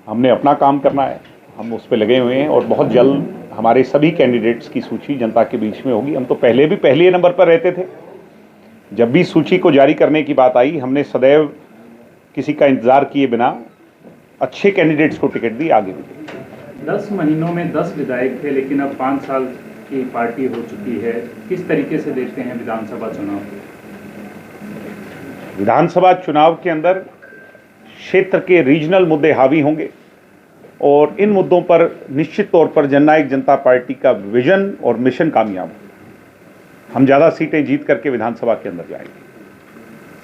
हमने अपना काम करना है, हम उस पर लगे हुए हैं और बहुत जल्द हमारे सभी कैंडिडेट्स की सूची जनता के बीच में होगी। हम तो पहले भी पहले नंबर पर रहते थे। जब भी सूची को जारी करने की बात आई, हमने सदैव किसी का इंतजार किए बिना अच्छे कैंडिडेट्स को टिकट दी, आगे भी। 10 महीनों में 10 विधायक थे, लेकिन अब 5 साल की पार्टी हो चुकी है। किस तरीके से देखते हैं विधानसभा चुनाव? विधानसभा चुनाव के अंदर क्षेत्र के रीजनल मुद्दे हावी होंगे और इन मुद्दों पर निश्चित तौर पर जननायक जनता पार्टी का विजन और मिशन कामयाब हो। हम ज़्यादा सीटें जीत करके विधानसभा के अंदर जाएंगे।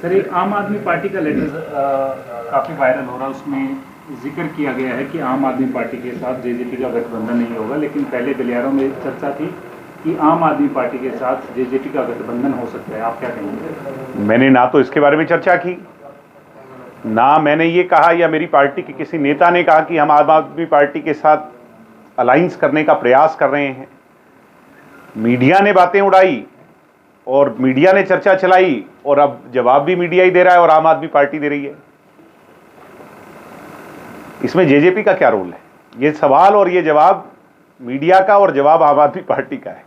सर, एक आम आदमी पार्टी का लेटर काफ़ी वायरल हो रहा है, उसमें जिक्र किया गया है कि आम आदमी पार्टी के साथ जेजेपी का गठबंधन नहीं होगा, लेकिन पहले गलियारों में चर्चा थी कि आम आदमी पार्टी के साथ जेजेपी का गठबंधन हो सकता है। आप क्या कहेंगे? मैंने ना तो इसके बारे में चर्चा की, ना मैंने ये कहा या मेरी पार्टी के किसी नेता ने कहा कि हम आम आदमी पार्टी के साथ अलायंस करने का प्रयास कर रहे हैं। मीडिया ने बातें उड़ाई और मीडिया ने चर्चा चलाई और अब जवाब भी मीडिया ही दे रहा है और आम आदमी पार्टी दे रही है। इसमें जेजेपी का क्या रोल है? ये सवाल और ये जवाब मीडिया का और जवाब आम आदमी पार्टी का है।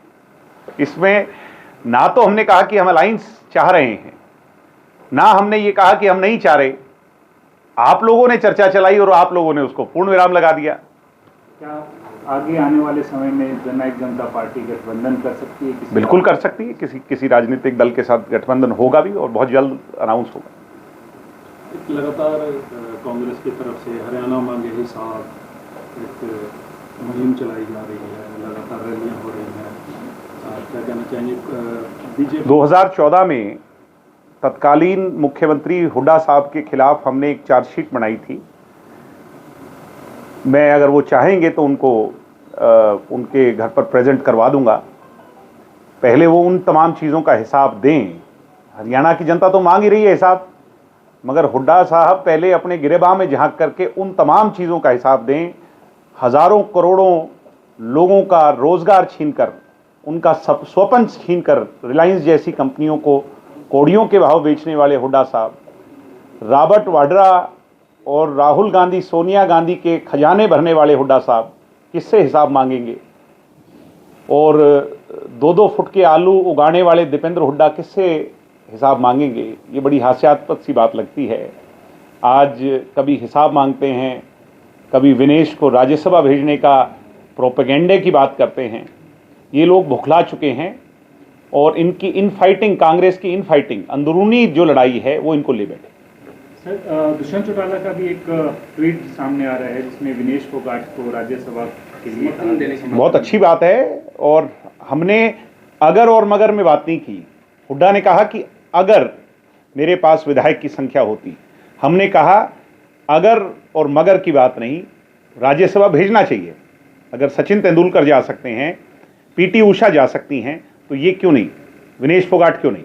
इसमें ना तो हमने कहा कि हम अलायंस चाह रहे हैं, ना हमने ये कहा कि हम नहीं चाह रहे। आप लोगों ने चर्चा चलाई और आप लोगों ने उसको पूर्ण विराम लगा दिया। क्या आगे आने वाले समय में जननायक जनता पार्टी गठबंधन कर सकती है? बिल्कुल कर सकती है। किसी राजनीतिक दल के साथ गठबंधन होगा भी और बहुत जल्द अनाउंस होगा। लगातार कांग्रेस की तरफ से हरियाणा मांगे हिसाब एक मुहिम चलाई जा रही है, लगातार रैलियां हो रही हैं, क्या कहना चाहेंगे? बीजेपी 2014 में तत्कालीन मुख्यमंत्री हुड्डा साहब के खिलाफ हमने एक चार्जशीट बनाई थी। मैं अगर वो चाहेंगे तो उनको उनके घर पर प्रेजेंट करवा दूंगा। पहले वो उन तमाम चीज़ों का हिसाब दें। हरियाणा की जनता तो मांग ही रही है हिसाब, मगर हुड्डा साहब पहले अपने गिरेबान में झांक करके उन तमाम चीज़ों का हिसाब दें। हज़ारों करोड़ों लोगों का रोज़गार छीनकर, उनका स्वपन छीनकर रिलायंस जैसी कंपनियों को कौड़ियों के भाव बेचने वाले हुड्डा साहब, रॉबर्ट वाड्रा और राहुल गांधी, सोनिया गांधी के खजाने भरने वाले हुड्डा साहब किससे हिसाब मांगेंगे? और 2-2 फुट के आलू उगाने वाले दीपेंद्र हुड्डा किससे हिसाब मांगेंगे? ये बड़ी हास्यास्पद सी बात लगती है। आज कभी हिसाब मांगते हैं, कभी विनेश को राज्यसभा भेजने का प्रोपेगेंडे की बात करते हैं। ये लोग बौखला चुके हैं और इनकी इनफाइटिंग, कांग्रेस की इनफाइटिंग, अंदरूनी जो लड़ाई है वो इनको ले बैठे। सर, दुष्यंत चौटाला का भी एक ट्वीट सामने आ रहा है जिसमें विनेश फोगाट को राज्यसभा के लिए देने की बहुत अच्छी बात है और हमने अगर और मगर में बात नहीं की। हुड्डा ने कहा कि अगर मेरे पास विधायक की संख्या होती, हमने कहा अगर और मगर की बात नहीं, राज्यसभा भेजना चाहिए। अगर सचिन तेंदुलकर जा सकते हैं, पीटी उषा जा सकती हैं, तो ये क्यों नहीं, विनेश फोगाट क्यों नहीं?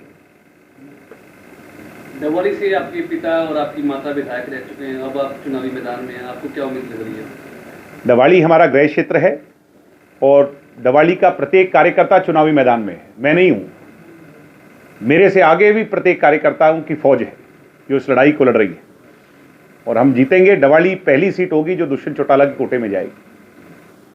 दवाड़ी से आपके पिता और आपकी माता विधायक रह चुके हैं, अब आप चुनावी मैदान में हैं, आपको क्या उम्मीद लग रही है? दवाड़ी हमारा गृह क्षेत्र है और दवाड़ी का प्रत्येक कार्यकर्ता चुनावी मैदान में है। मैं नहीं हूं, मेरे से आगे भी प्रत्येक कार्यकर्ताओं की फौज है जो इस लड़ाई को लड़ रही है और हम जीतेंगे। दवाड़ी पहली सीट होगी जो दुष्यंत चौटाला के कोटे में जाएगी।